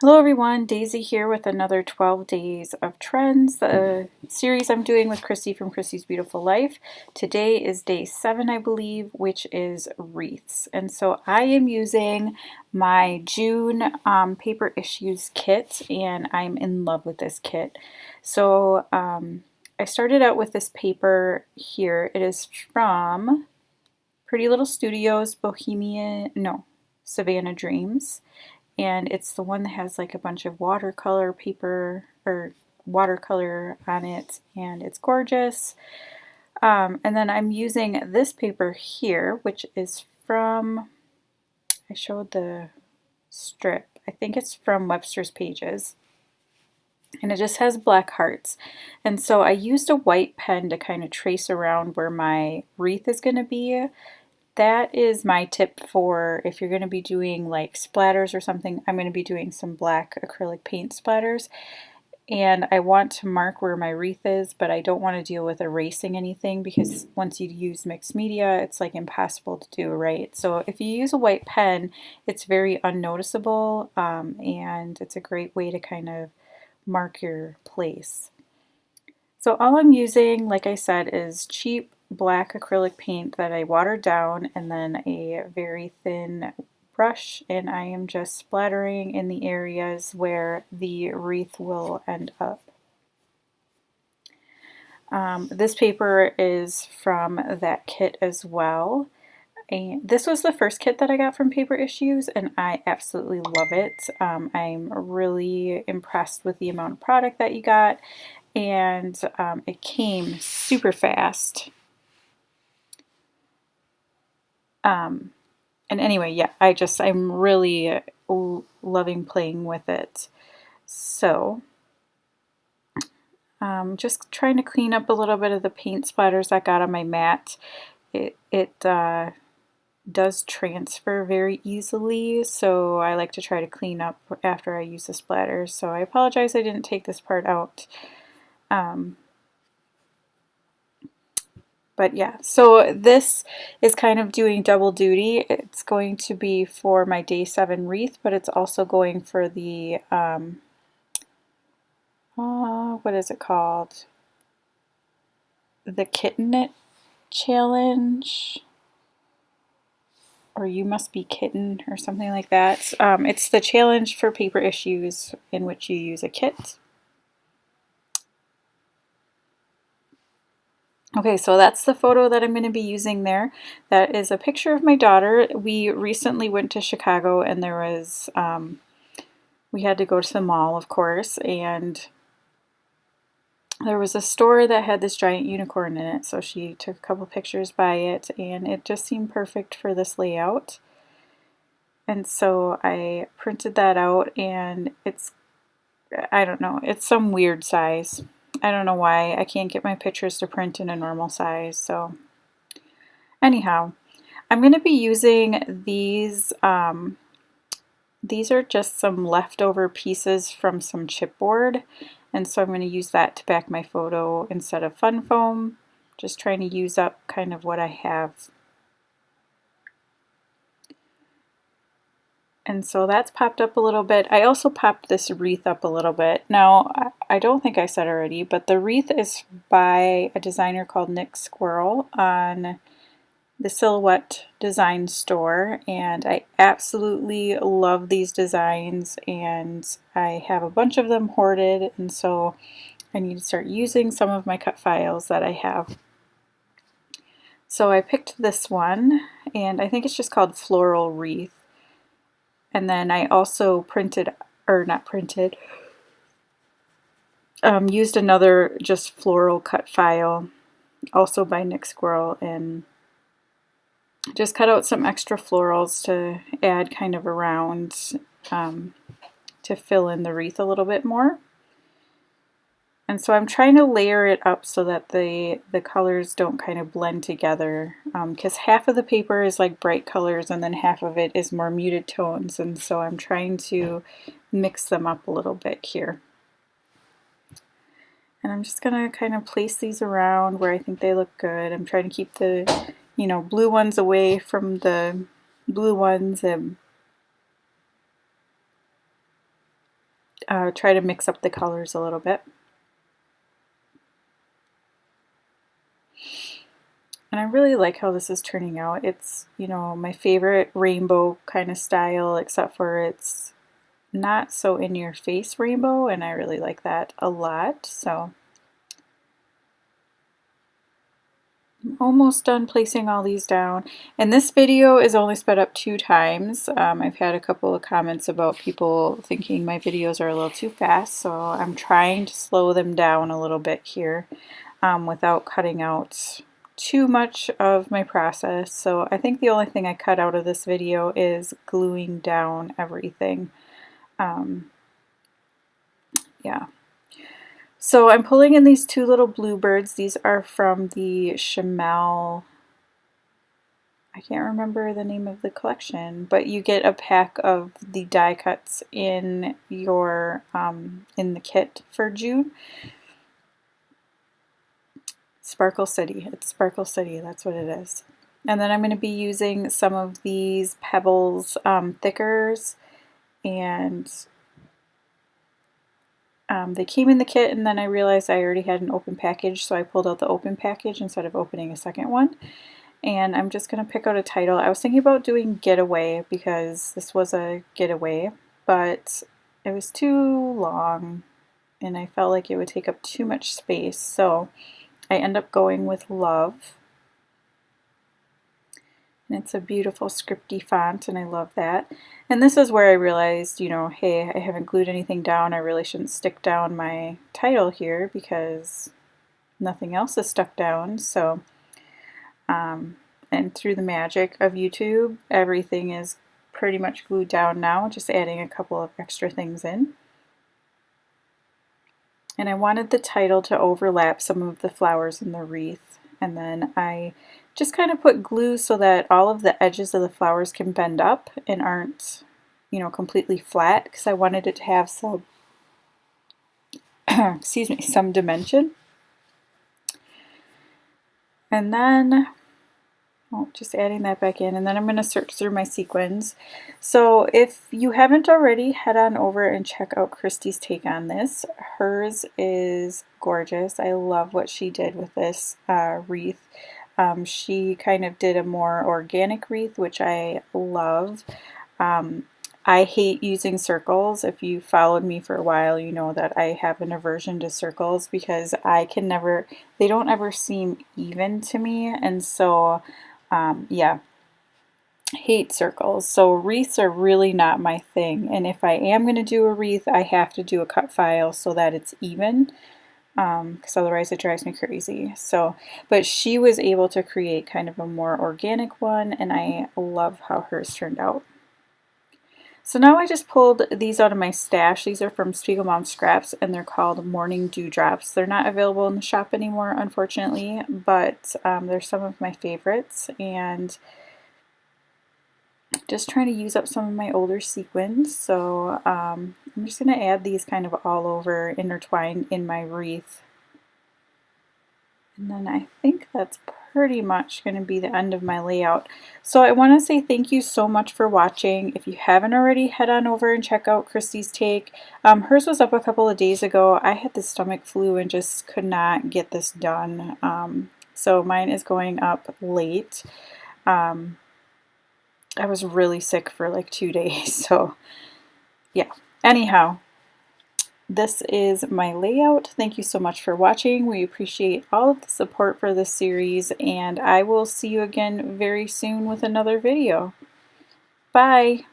Hello everyone, Daisy here with another 12 Days of Trends, the series I'm doing with Christy from Christy's Beautiful Life. Today is day 7, I believe, which is wreaths. And so I am using my June paper issues kit, and I'm in love with this kit. So I started out with this paper here. It is from Pretty Little Studios, Savannah Dreams, and it's the one that has like a bunch of watercolor paper or watercolor on it, and it's gorgeous. And then I'm using this paper here, which is from, I showed the strip, I think it's from Webster's Pages, and it just has black hearts. And so I used a white pen to kind of trace around where my wreath is going to be. That is my tip for if you're going to be doing like splatters or something. I'm going to be doing some black acrylic paint splatters, and I want to mark where my wreath is, but I don't want to deal with erasing anything because once you use mixed media, it's like impossible to do, right? So if you use a white pen, it's very unnoticeable, and it's a great way to kind of mark your place. So all I'm using, like I said, is cheap black acrylic paint that I watered down, and then a very thin brush, and I am just splattering in the areas where the wreath will end up. This paper is from that kit as well. And this was the first kit that I got from Paper Issues, and I absolutely love it. I'm really impressed with the amount of product that you got, and it came super fast. And anyway, yeah, I'm really loving playing with it. So, just trying to clean up a little bit of the paint splatters I got on my mat. It does transfer very easily, so I like to try to clean up after I use the splatters. So I apologize I didn't take this part out. But yeah, so this is kind of doing double duty. It's going to be for my day 7 wreath, but it's also going for the, what is it called? The Kitten Knit Challenge, or You Must Be Kitten, or something like that. It's the challenge for Paper Issues in which you use a kit. Okay, so that's the photo that I'm going to be using there. That is a picture of my daughter. We recently went to Chicago, and there was, we had to go to the mall, of course, and there was a store that had this giant unicorn in it, so she took a couple pictures by it, and it just seemed perfect for this layout. And so I printed that out, and it's, I don't know, it's some weird size. I don't know why. I can't get my pictures to print in a normal size, so anyhow, I'm going to be using these. These are just some leftover pieces from some chipboard, and so I'm going to use that to back my photo instead of fun foam. Just trying to use up kind of what I have. And so that's popped up a little bit. I also popped this wreath up a little bit. Now, I don't think I said already, but the wreath is by a designer called Nick Squirrel on the Silhouette Design Store, and I absolutely love these designs, and I have a bunch of them hoarded, and so I need to start using some of my cut files that I have. So I picked this one, and I think it's just called Floral Wreath. And then I also printed, or not printed, used another just floral cut file, also by Nick Squirrel, and just cut out some extra florals to add kind of around, to fill in the wreath a little bit more. And so I'm trying to layer it up so that the colors don't kind of blend together, because half of the paper is like bright colors and then half of it is more muted tones, and so I'm trying to mix them up a little bit here. And I'm just going to kind of place these around where I think they look good. I'm trying to keep the, blue ones away from the blue ones, and try to mix up the colors a little bit. And I really like how this is turning out. It's, you know, my favorite rainbow kind of style, except for it's not so in your face rainbow, and I really like that a lot. So I'm almost done placing all these down. And this video is only sped up 2 times. I've had a couple of comments about people thinking my videos are a little too fast, so I'm trying to slow them down a little bit here without cutting out too much of my process. So I think the only thing I cut out of this video is gluing down everything. Yeah. So I'm pulling in these 2 little bluebirds. These are from the Chamel, I can't remember the name of the collection, but you get a pack of the die cuts in your in the kit for June. Sparkle City. It's Sparkle City, that's what it is. And then I'm going to be using some of these Pebbles thickers, and they came in the kit, and then I realized I already had an open package, so I pulled out the open package instead of opening a second one. And I'm just going to pick out a title. I was thinking about doing Getaway because this was a getaway, but it was too long and I felt like it would take up too much space, so I end up going with Love. And it's a beautiful scripty font, and I love that. And this is where I realized, you know, hey, I haven't glued anything down. I really shouldn't stick down my title here because nothing else is stuck down. So, and through the magic of YouTube, everything is pretty much glued down now, just adding a couple of extra things in. And I wanted the title to overlap some of the flowers in the wreath. And then I just kind of put glue so that all of the edges of the flowers can bend up and aren't, you know, completely flat, because I wanted it to have some, excuse me, some dimension. And then, just adding that back in, and then I'm going to search through my sequins. So if you haven't already, head on over and check out Christy's take on this. Hers is gorgeous. I love what she did with this wreath. She kind of did a more organic wreath, which I love. I hate using circles. If you followed me for a while, you know that I have an aversion to circles because I can never, they don't ever seem even to me, and so yeah, hate circles. So wreaths are really not my thing, and if I am going to do a wreath, I have to do a cut file so that it's even, because otherwise it drives me crazy. So, but she was able to create kind of a more organic one, and I love how hers turned out. So now I just pulled these out of my stash. These are from Spiegelmom Scraps, and they're called Morning Dewdrops. They're not available in the shop anymore, unfortunately, but they're some of my favorites, and just trying to use up some of my older sequins. So I'm just going to add these kind of all over, intertwined in my wreath. And then I think that's pretty much going to be the end of my layout. So I want to say thank you so much for watching. If you haven't already, head on over and check out Christy's take. Hers was up a couple of days ago. I had the stomach flu and just could not get this done. So mine is going up late. I was really sick for like 2 days. So yeah, anyhow. This is my layout. Thank you so much for watching. We appreciate all of the support for this series, and I will see you again very soon with another video. Bye!